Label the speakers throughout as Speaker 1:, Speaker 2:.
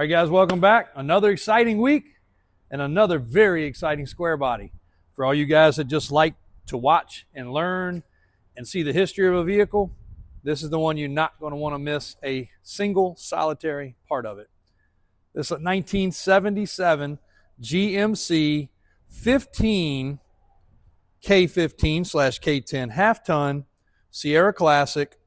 Speaker 1: All right, guys, welcome back. Another exciting week and another very exciting square body. For all you guys that just like to watch and learn and see the history of a vehicle, this is the one you're not going to want to miss a single solitary part of it. This is a 1977 GMC 15 K15 / K10 half-ton Sierra Classic.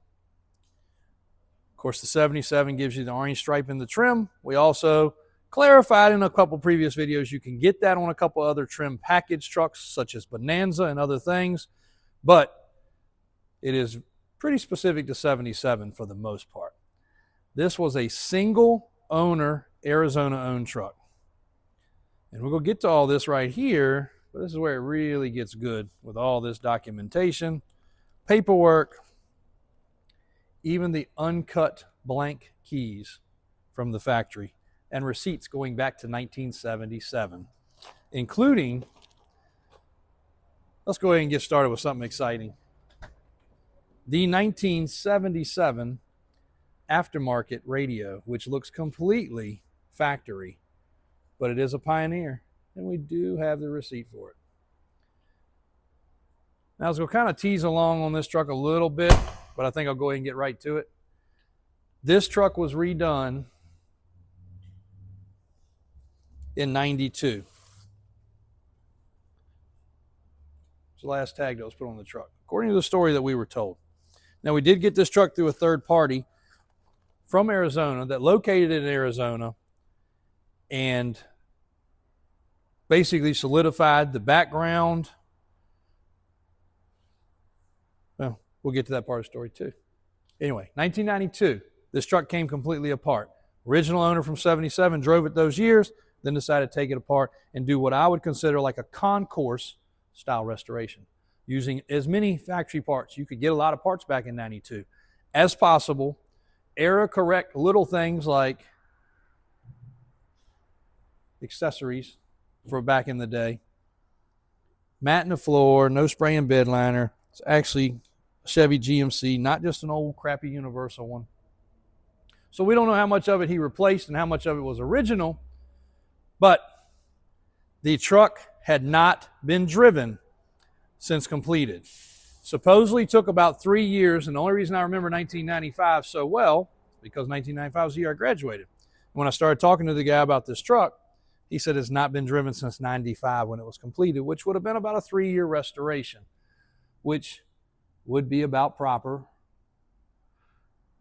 Speaker 1: Of course, the 77 gives you the orange stripe in the trim. We also clarified in a couple previous videos you can get that on a couple other trim package trucks such as Bonanza and other things, but it is pretty specific to 77 for the most part. This was a single owner Arizona owned truck. And we're going to get to all this right here, but this is where it really gets good with all this documentation, paperwork, even the uncut blank keys from the factory and receipts going back to 1977, including, let's go ahead and get started with something exciting. The 1977 aftermarket radio, which looks completely factory, but it is a Pioneer, and we do have the receipt for it. Now, I was going to kind of tease along on this truck a little bit, but I think I'll go ahead and get right to it. This truck was redone in 92. It's the last tag that was put on the truck, according to the story that we were told. Now, we did get this truck through a third party from Arizona that located it in Arizona and basically solidified the background. Well, we'll get to that part of the story too. Anyway, 1992, this truck came completely apart. Original owner from 77 drove it those years, then decided to take it apart and do what I would consider like a concourse-style restoration, using as many factory parts. You could get a lot of parts back in 92 as possible, era-correct little things like accessories for back in the day. Mat in the floor, no spray and bed liner. It's actually a Chevy GMC, not just an old crappy Universal one. So we don't know how much of it he replaced and how much of it was original, but the truck had not been driven since completed. Supposedly took about 3 years, and the only reason I remember 1995 so well is because 1995 was the year I graduated. When I started talking to the guy about this truck, he said it's not been driven since 95 when it was completed, which would have been about a 3-year restoration, which would be about proper.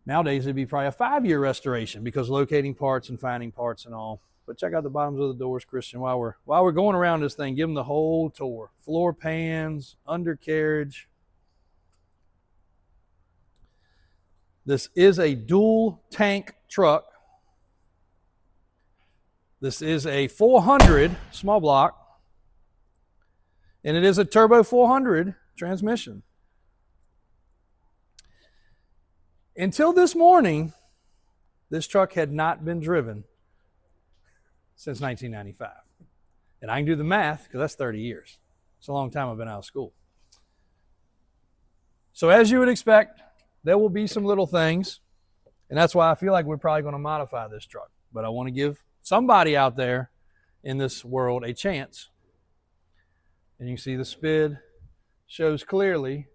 Speaker 1: Nowadays, it'd be probably a 5-year restoration because locating parts and finding parts and all. But check out the bottoms of the doors, Christian, while we're going around this thing. Give them the whole tour. Floor pans, undercarriage. This is a dual tank truck. This is a 400 small block, and it is a turbo 400 transmission. Until this morning, this truck had not been driven since 1995. And I can do the math because that's 30 years. It's a long time I've been out of school. So as you would expect, there will be some little things, and that's why I feel like we're probably going to modify this truck. But I want to give somebody out there in this world a chance. And you can see the SPID shows clearly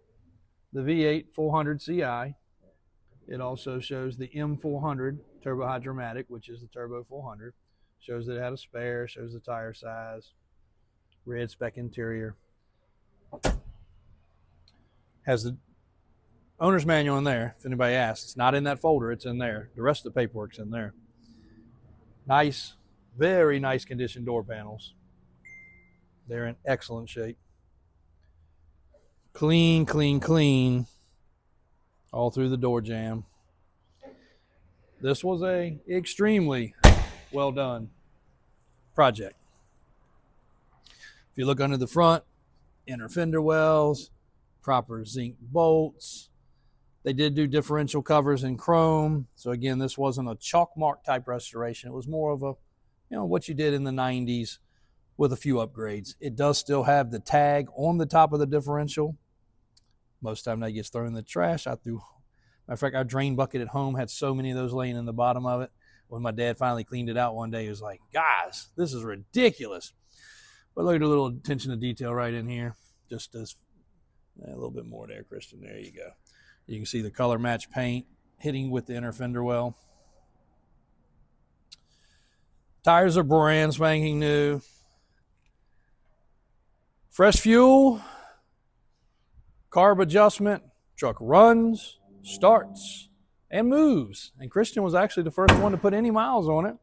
Speaker 1: the V8 400 CI. It also shows the M400 turbo hydromatic, which is the turbo 400. Shows that it had a spare, shows the tire size, red spec interior. Has the owner's manual in there, if anybody asks. It's not in that folder, it's in there. The rest of the paperwork's in there. Nice, very nice condition door panels. They're in excellent shape. Clean, clean, clean. All through the door jamb. This was a extremely well done project. If you look under the front, inner fender wells, proper zinc bolts. They did do differential covers in chrome. So again, this wasn't a chalk mark type restoration. It was more of a, what you did in the 90s with a few upgrades. It does still have the tag on the top of the differential. Most of the time that gets thrown in the trash. Matter of fact, our drain bucket at home had so many of those laying in the bottom of it. When my dad finally cleaned it out one day, he was like, guys, this is ridiculous. But look at a little attention to detail right in here. Just as a little bit more there, Christian. There you go. You can see the color match paint hitting with the inner fender well. Tires are brand spanking new. Fresh fuel, carb adjustment, truck runs, starts, and moves. And Christian was actually the first one to put any miles on it.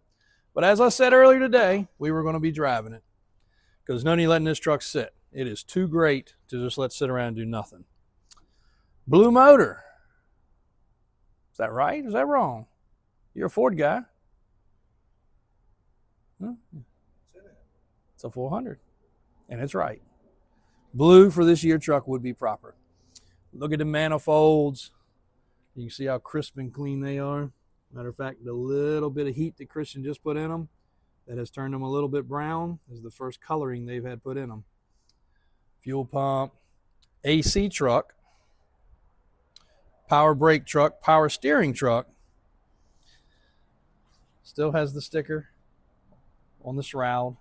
Speaker 1: But as I said earlier today, we were going to be driving it because there's no need letting this truck sit. It is too great to just let sit around and do nothing. Blue motor. Is that right? Is that wrong? You're a Ford guy. Huh? It's a 400, and it's right. Blue for this year truck would be proper. Look at the manifolds. You can see how crisp and clean they are. Matter of fact, the little bit of heat that Christian just put in them that has turned them a little bit brown is the first coloring they've had put in them. Fuel pump, AC truck, power brake truck, power steering truck. Still has the sticker on the shroud.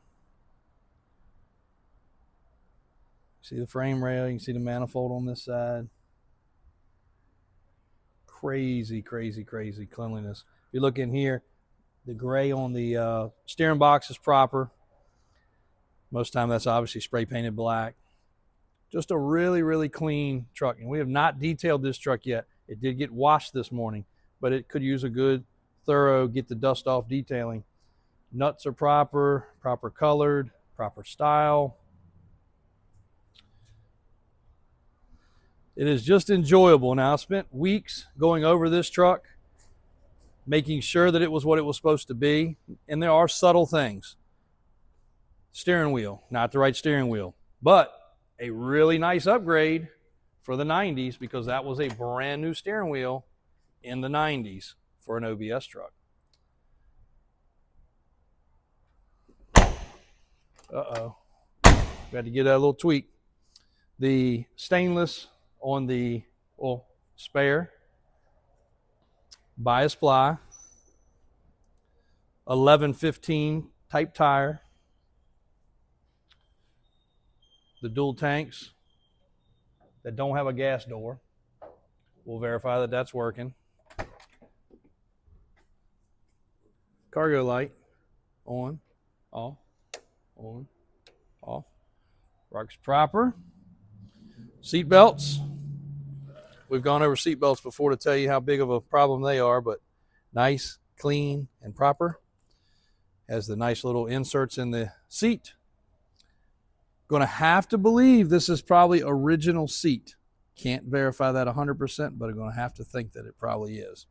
Speaker 1: See the frame rail, you can see the manifold on this side. Crazy, crazy, crazy cleanliness. If you look in here, the gray on the steering box is proper. Most of the time that's obviously spray painted black. Just a really, really clean truck. And we have not detailed this truck yet. It did get washed this morning, but it could use a good, thorough, get the dust off detailing. Nuts are proper, proper colored, proper style. It is just enjoyable. Now, I spent weeks going over this truck, making sure that it was what it was supposed to be. And there are subtle things. Steering wheel, not the right steering wheel, but a really nice upgrade for the 90s because that was a brand new steering wheel in the 90s for an OBS truck. Uh-oh. Got to get that little tweak. The stainless on the spare bias ply, 1115 type tire. The dual tanks that don't have a gas door. We'll verify that that's working. Cargo light, on, off, on, off. Rocks proper. Seat belts. We've gone over seat belts before to tell you how big of a problem they are, but nice, clean, and proper. Has the nice little inserts in the seat. Going to have to believe this is probably original seat. Can't verify that 100%, but I'm going to have to think that it probably is.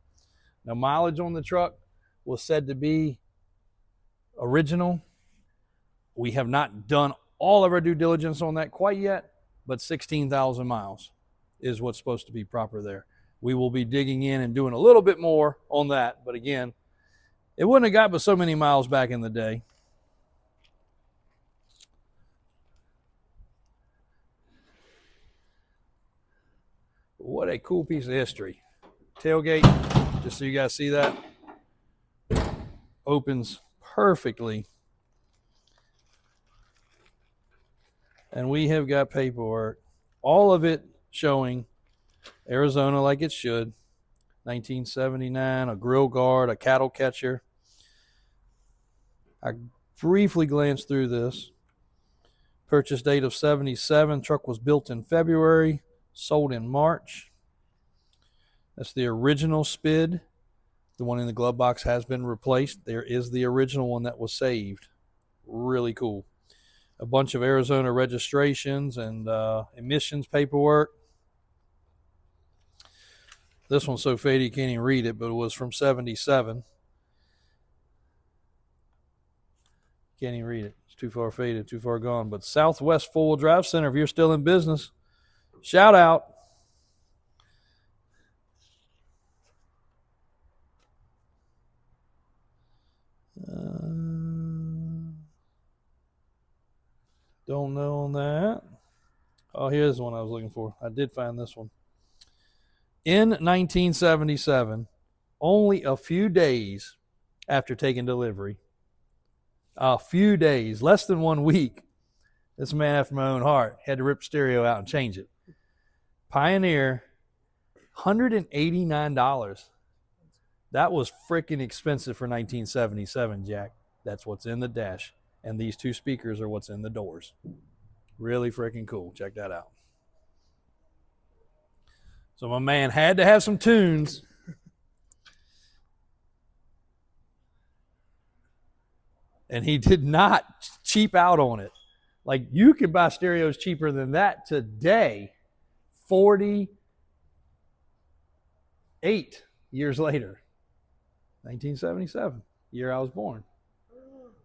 Speaker 1: Now, mileage on the truck was said to be original. We have not done all of our due diligence on that quite yet, but 16,000 miles is what's supposed to be proper there. We will be digging in and doing a little bit more on that, but again, it wouldn't have got but so many miles back in the day. What a cool piece of history. Tailgate, just so you guys see that, opens perfectly. And we have got paperwork, all of it showing Arizona like it should. 1979, a grill guard, a cattle catcher. I briefly glanced through this. Purchase date of 77. Truck was built in February, sold in March. That's the original SPID. The one in the glove box has been replaced. There is the original one that was saved. Really cool. A bunch of Arizona registrations and emissions paperwork. This one's so faded you can't even read it, but it was from 77. Can't even read it. It's too far faded, too far gone. But Southwest Four-Wheel Drive Center, if you're still in business, shout out. Don't know on that. Oh, here's the one I was looking for. I did find this one. In 1977, only a few days after taking delivery. A few days, less than 1 week, this man after my own heart had to rip the stereo out and change it. Pioneer, $189. That was freaking expensive for 1977, Jack. That's what's in the dash. And these two speakers are what's in the doors. Really freaking cool. Check that out. So my man had to have some tunes. And he did not cheap out on it. Like, you could buy stereos cheaper than that today, 48 years later. 1977, year I was born.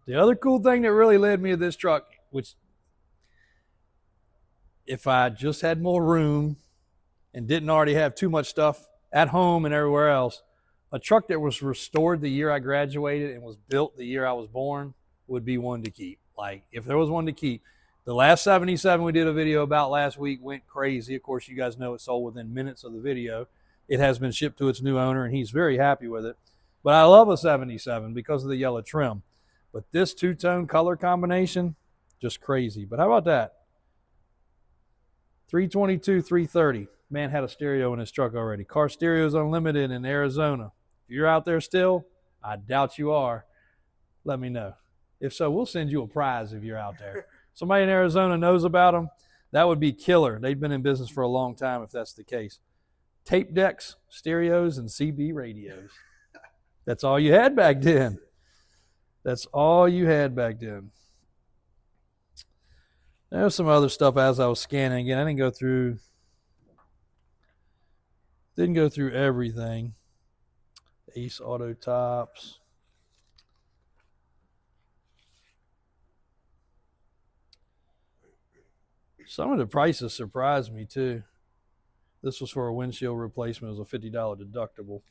Speaker 1: The other cool thing that really led me to this truck, which if I just had more room and didn't already have too much stuff at home and everywhere else, a truck that was restored the year I graduated and was built the year I was born would be one to keep. Like, if there was one to keep. The last 77 we did a video about last week went crazy. Of course, you guys know it sold within minutes of the video. It has been shipped to its new owner, and he's very happy with it. But I love a 77 because of the yellow trim. But this two-tone color combination, just crazy. But how about that? 322, 330. Man had a stereo in his truck already. Car Stereos Unlimited in Arizona. If you're out there still, I doubt you are, let me know. If so, we'll send you a prize if you're out there. Somebody in Arizona knows about them, that would be killer. They've been in business for a long time if that's the case. Tape decks, stereos, and CB radios. That's all you had back then. That's all you had back then. There's some other stuff as I was scanning. Again, I didn't go through everything. Ace Auto Tops. Some of the prices surprised me too. This was for a windshield replacement. It was a $50 deductible.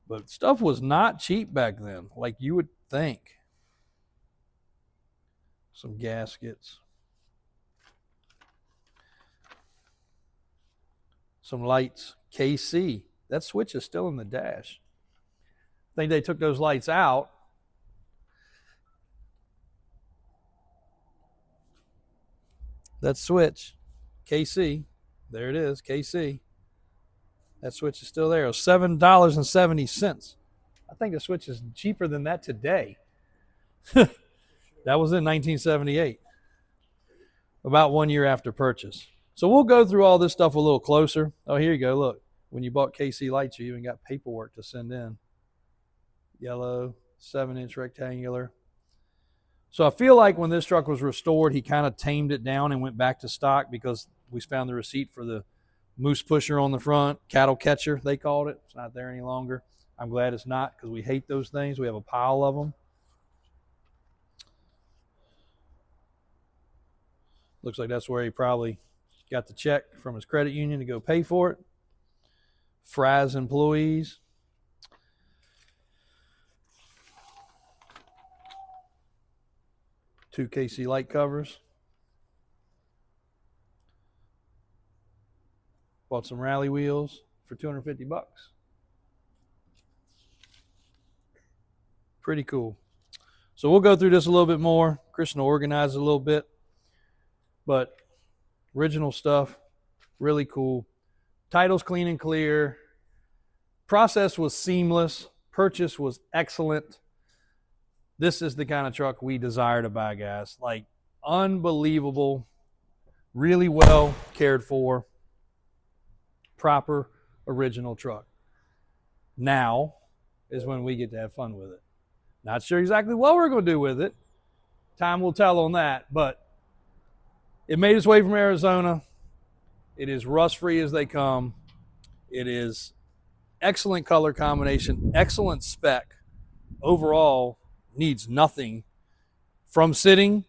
Speaker 1: But stuff was not cheap back then, like you would think. Some gaskets. Some lights. KC. That switch is still in the dash. I think they took those lights out. That switch, KC, there it is, KC. That switch is still there. It was $7.70. I think the switch is cheaper than that today. That was in 1978, about 1 year after purchase. So we'll go through all this stuff a little closer. Oh, here you go. Look, when you bought KC lights, you even got paperwork to send in. Yellow, 7-inch rectangular. So I feel like when this truck was restored, he kind of tamed it down and went back to stock because we found the receipt for the moose pusher on the front, cattle catcher, they called it. It's not there any longer. I'm glad it's not because we hate those things. We have a pile of them. Looks like that's where he probably got the check from his credit union to go pay for it. Fry's employees. Two KC light covers. Bought some rally wheels for $250. Pretty cool. So we'll go through this a little bit more. Christian will organize it a little bit. But original stuff, really cool. Title's clean and clear. Process was seamless. Purchase was excellent. This is the kind of truck we desire to buy, guys. Like, unbelievable, really well cared for, proper, original truck. Now is when we get to have fun with it. Not sure exactly what we're going to do with it. Time will tell on that, but it made its way from Arizona. It is rust-free as they come. It is excellent color combination, excellent spec. Overall, needs nothing from sitting.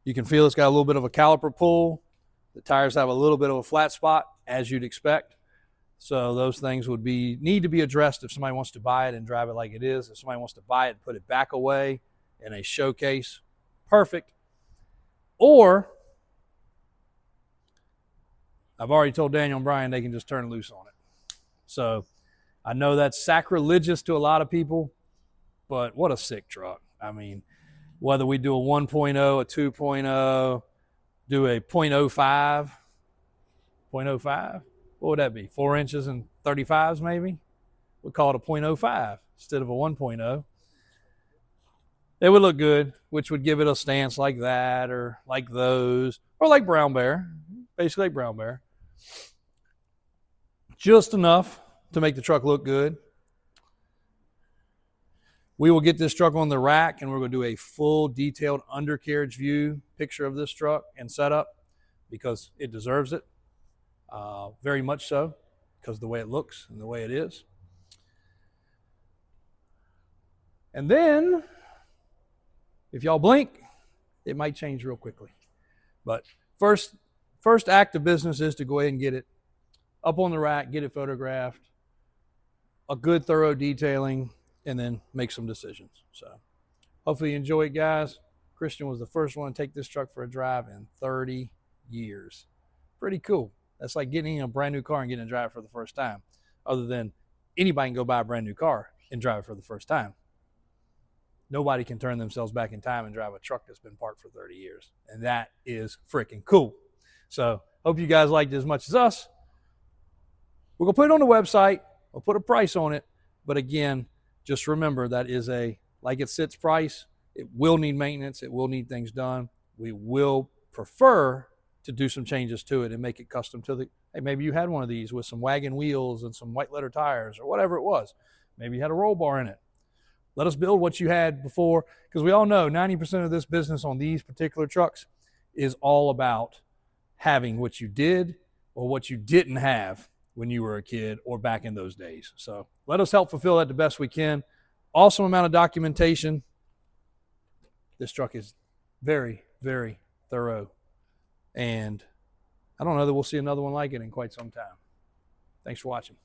Speaker 1: You can feel it's got a little bit of a caliper pull. The tires have a little bit of a flat spot, as you'd expect. So those things would need to be addressed if somebody wants to buy it and drive it like it is. If somebody wants to buy it and put it back away in a showcase, perfect. Or I've already told Daniel and Brian they can just turn loose on it. So I know that's sacrilegious to a lot of people. but what a sick truck. I mean, whether we do a 1.0, a 2.0, do a 0.05, 0.05, what would that be? 4 inches and 35s maybe? We'd call it a 0.05 instead of a 1.0. It would look good, which would give it a stance like that, or like those, or like Brown Bear, basically like Brown Bear. Just enough to make the truck look good. We will get this truck on the rack, and we're going to do a full detailed undercarriage view picture of this truck and setup, because it deserves it, very much so, because of the way it looks and the way it is. And then, if y'all blink, it might change real quickly. But first act of business is to go ahead and get it up on the rack, get it photographed, a good thorough detailing, and then make some decisions. So hopefully you enjoy it, guys. Christian was the first one to take this truck for a drive in 30 years. Pretty cool. That's like getting in a brand new car and getting to drive it for the first time. Other than anybody can go buy a brand new car and drive it for the first time. Nobody can turn themselves back in time and drive a truck that's been parked for 30 years. And that is freaking cool. So hope you guys liked it as much as us. We're going to put it on the website. We'll put a price on it. But again, just remember that is a like it sits price. It will need maintenance. It will need things done. We will prefer to do some changes to it and make it custom to the, hey, maybe you had one of these with some wagon wheels and some white letter tires or whatever it was. Maybe you had a roll bar in it. Let us build what you had before, because we all know 90% of this business on these particular trucks is all about having what you did or what you didn't have when you were a kid or back in those days. So let us help fulfill that the best we can. Awesome amount of documentation. This truck is very, very thorough. And I don't know that we'll see another one like it in quite some time. Thanks for watching.